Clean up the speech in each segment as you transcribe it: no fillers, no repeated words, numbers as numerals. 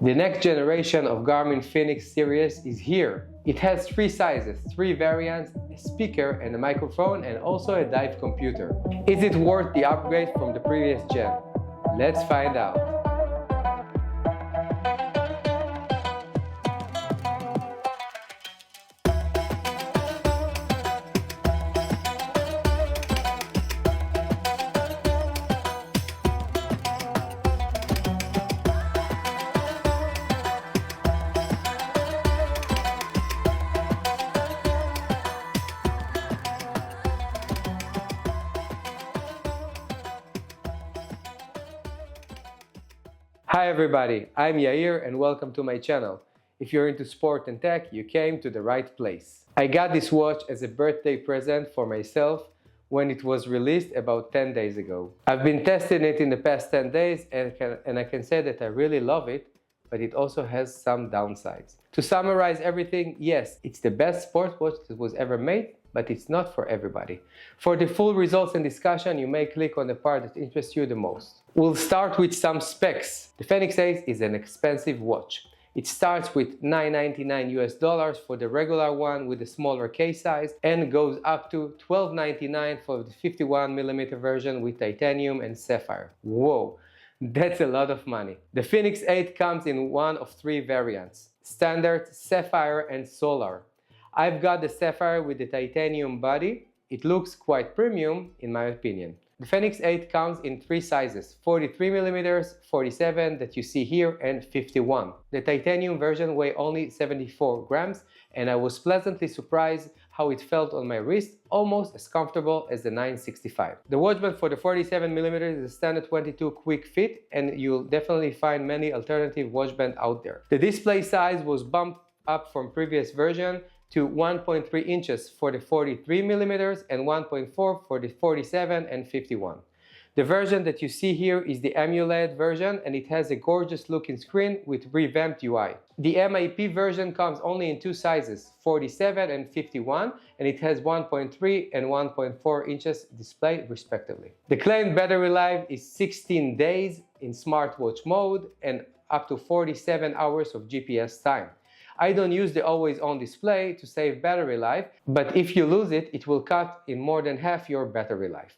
The next generation of Garmin Fenix series is here. It has 3 sizes, 3 variants, a speaker and a microphone, and also a dive computer. Is it worth the upgrade from the previous gen? Let's find out. Hi everybody, I'm Yair and welcome to my channel. If you're into sport and tech, you came to the right place. I got this watch as a birthday present for myself when it was released about 10 days ago. I've been testing it in the past 10 days and I can say that I really love it, but it also has some downsides. To summarize everything, yes, it's the best smartwatch that was ever made, but it's not for everybody. For the full results and discussion, you may click on the part that interests you the most. We'll start with some specs. The Fenix 8 is an expensive watch. It starts with $999 for the regular one with the smaller case size and goes up to $1299 for the 51mm version with titanium and sapphire. Whoa, that's a lot of money. The Fenix 8 comes in one of 3 variants: standard, sapphire, and solar. I've got the sapphire with the titanium body. It looks quite premium in my opinion. The Fenix 8 comes in 3 sizes: 43mm, 47 that you see here, and 51. The titanium version weighs only 74 grams, and I was pleasantly surprised how it felt on my wrist, almost as comfortable as the 965. The watch band for the 47mm is a standard 22 quick fit, and you'll definitely find many alternative watch bands out there. The display size was bumped up from previous version to 1.3 inches for the 43mm and 1.4 for the 47 and 51. The version that you see here is the AMOLED version, and it has a gorgeous looking screen with revamped UI. The MIP version comes only in 2 sizes, 47 and 51, and it has 1.3 and 1.4 inches display respectively. The claimed battery life is 16 days in smartwatch mode and up to 47 hours of GPS time. I don't use the always-on display to save battery life, but if you lose it, it will cut in more than half your battery life.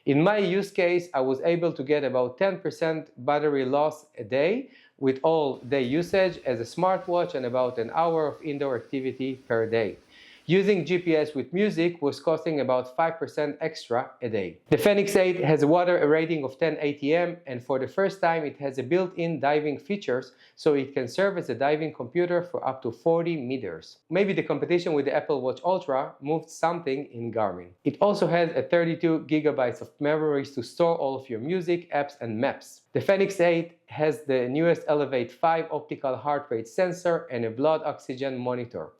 In my use case, I was able to get about 10% battery loss a day with all day usage as a smartwatch and about an hour of indoor activity per day. Using GPS with music was costing about 5% extra a day. The Fenix 8 has a water rating of 10 ATM, and for the first time it has a built-in diving features, so it can serve as a diving computer for up to 40 meters. Maybe the competition with the Apple Watch Ultra moved something in Garmin. It also has a 32 gigabytes of memories to store all of your music, apps and maps. The Fenix 8 has the newest Elevate 5 optical heart rate sensor and a blood oxygen monitor,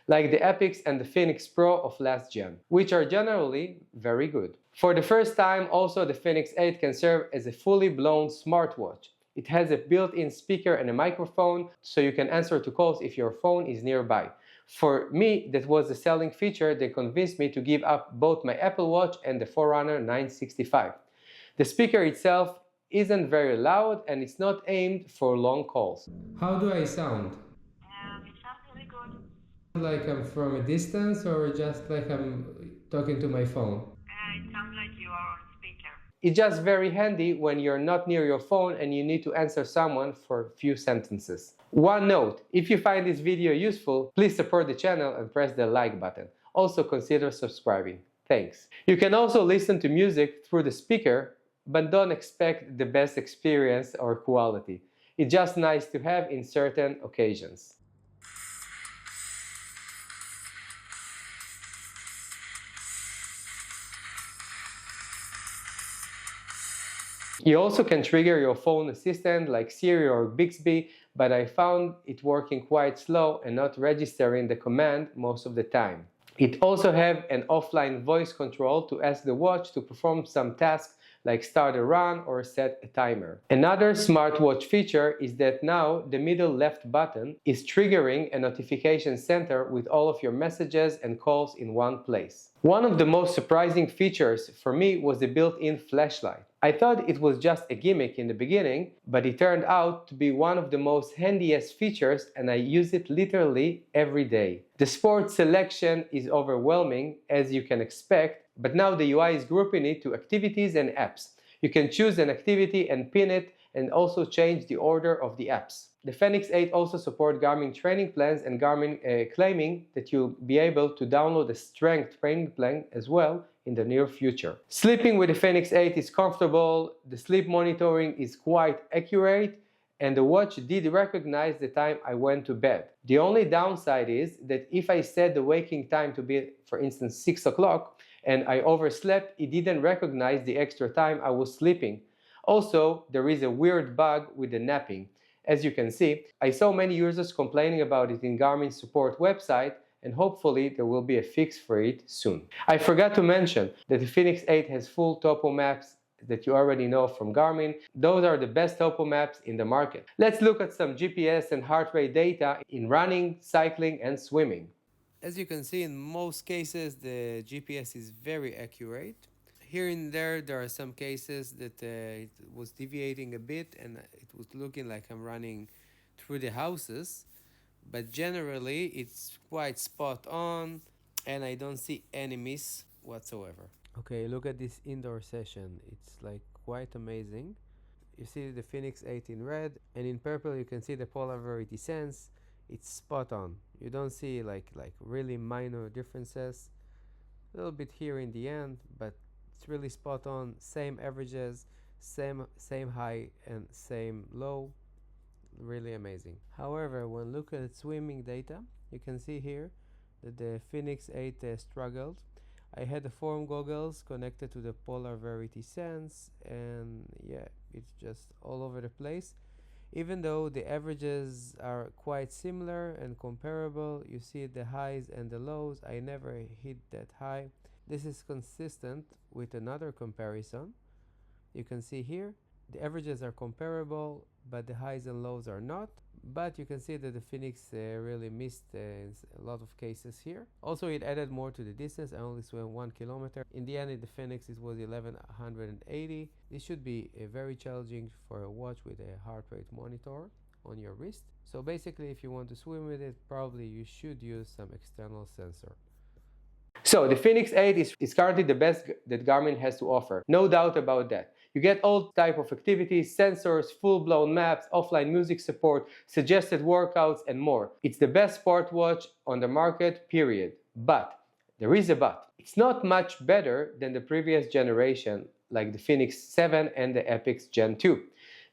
like the Epix and the Fenix Pro of last gen, which are generally very good. For the first time, also the Fenix 8 can serve as a fully blown smartwatch. It has a built-in speaker and a microphone, so you can answer to calls if your phone is nearby. For me, that was a selling feature that convinced me to give up both my Apple Watch and the Forerunner 965. The speaker itself isn't very loud and it's not aimed for long calls. How do I sound? It sounds really good. Like I'm from a distance or just like I'm talking to my phone? It sounds like you are on speaker. It's just very handy when you're not near your phone and you need to answer someone for a few sentences. One note, if you find this video useful, please support the channel and press the like button. Also consider subscribing. Thanks. You can also listen to music through the speaker, but don't expect the best experience or quality. It's just nice to have in certain occasions. You also can trigger your phone assistant like Siri or Bixby, but I found it working quite slow and not registering the command most of the time. It also has an offline voice control to ask the watch to perform some tasks like start a run or set a timer. Another smartwatch feature is that now the middle left button is triggering a notification center with all of your messages and calls in one place. One of the most surprising features for me was the built-in flashlight. I thought it was just a gimmick in the beginning, but it turned out to be one of the most handiest features, and I use it literally every day. The sport selection is overwhelming, as you can expect, but now the UI is grouping it to activities and apps. You can choose an activity and pin it, and also change the order of the apps. The Fenix 8 also supports Garmin training plans, and Garmin claiming that you'll be able to download a strength training plan as well in the near future. Sleeping with the Fenix 8 is comfortable, the sleep monitoring is quite accurate, and the watch did recognize the time I went to bed. The only downside is that if I set the waking time to be, for instance, 6 o'clock, and I overslept, it didn't recognize the extra time I was sleeping. Also, there is a weird bug with the napping. As you can see, I saw many users complaining about it in Garmin's support website, and hopefully there will be a fix for it soon. I forgot to mention that the Fenix 8 has full topo maps that you already know from Garmin. Those are the best topo maps in the market. Let's look at some GPS and heart rate data in running, cycling, and swimming. As you can see, in most cases the GPS is very accurate. Here and there are some cases that it was deviating a bit and it was looking like I'm running through the houses, but generally it's quite spot on and I don't see any miss whatsoever. Okay, look at this indoor session. It's like quite amazing. You see the Fenix 8 in red, and in purple you can see the polar verity sense. It's spot on. You don't see like really minor differences. A little bit here in the end, but it's really spot on. Same averages, same high and same low. Really amazing. However, when looking at swimming data, you can see here that the Fenix 8 struggled. I had the foam goggles connected to the polar verity sense, and yeah, it's just all over the place. Even though the averages are quite similar and comparable, you see the highs and the lows. I never hit that high. This is consistent with another comparison. You can see here the averages are comparable, but the highs and lows are not. But you can see that the Fenix really missed in a lot of cases here. Also, it added more to the distance. I only swam 1 kilometer. In the end, in the Fenix, it was 1180. This should be very challenging for a watch with a heart rate monitor on your wrist. So basically, if you want to swim with it, probably you should use some external sensor. So the Fenix 8 is currently the best that Garmin has to offer. No doubt about that. You get all type of activities, sensors, full-blown maps, offline music support, suggested workouts, and more. It's the best sport watch on the market, period. But there is a but. It's not much better than the previous generation, like the Fenix 7 and the Epix Gen 2.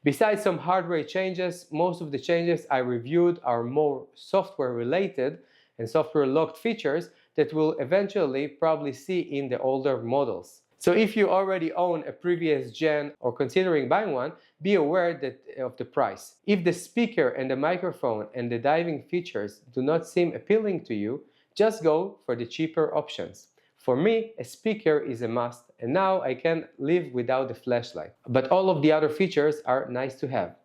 Besides some heart rate changes, most of the changes I reviewed are more software related and software locked features that we'll eventually probably see in the older models. So if you already own a previous gen or considering buying one, be aware of the price. If the speaker and the microphone and the diving features do not seem appealing to you, just go for the cheaper options. For me, a speaker is a must, and now I can live without the flashlight. But all of the other features are nice to have.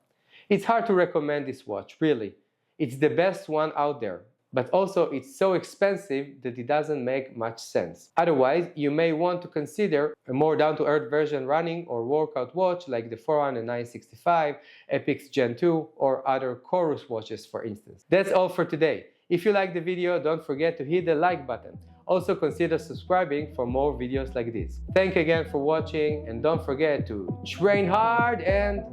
It's hard to recommend this watch, really. It's the best one out there. But also it's so expensive that it doesn't make much sense. Otherwise, you may want to consider a more down-to-earth version running or workout watch like the Forerunner 965, Epix Gen 2, or other Chorus watches, for instance. That's all for today. If you liked the video, don't forget to hit the like button. Also consider subscribing for more videos like this. Thank you again for watching, and don't forget to train hard and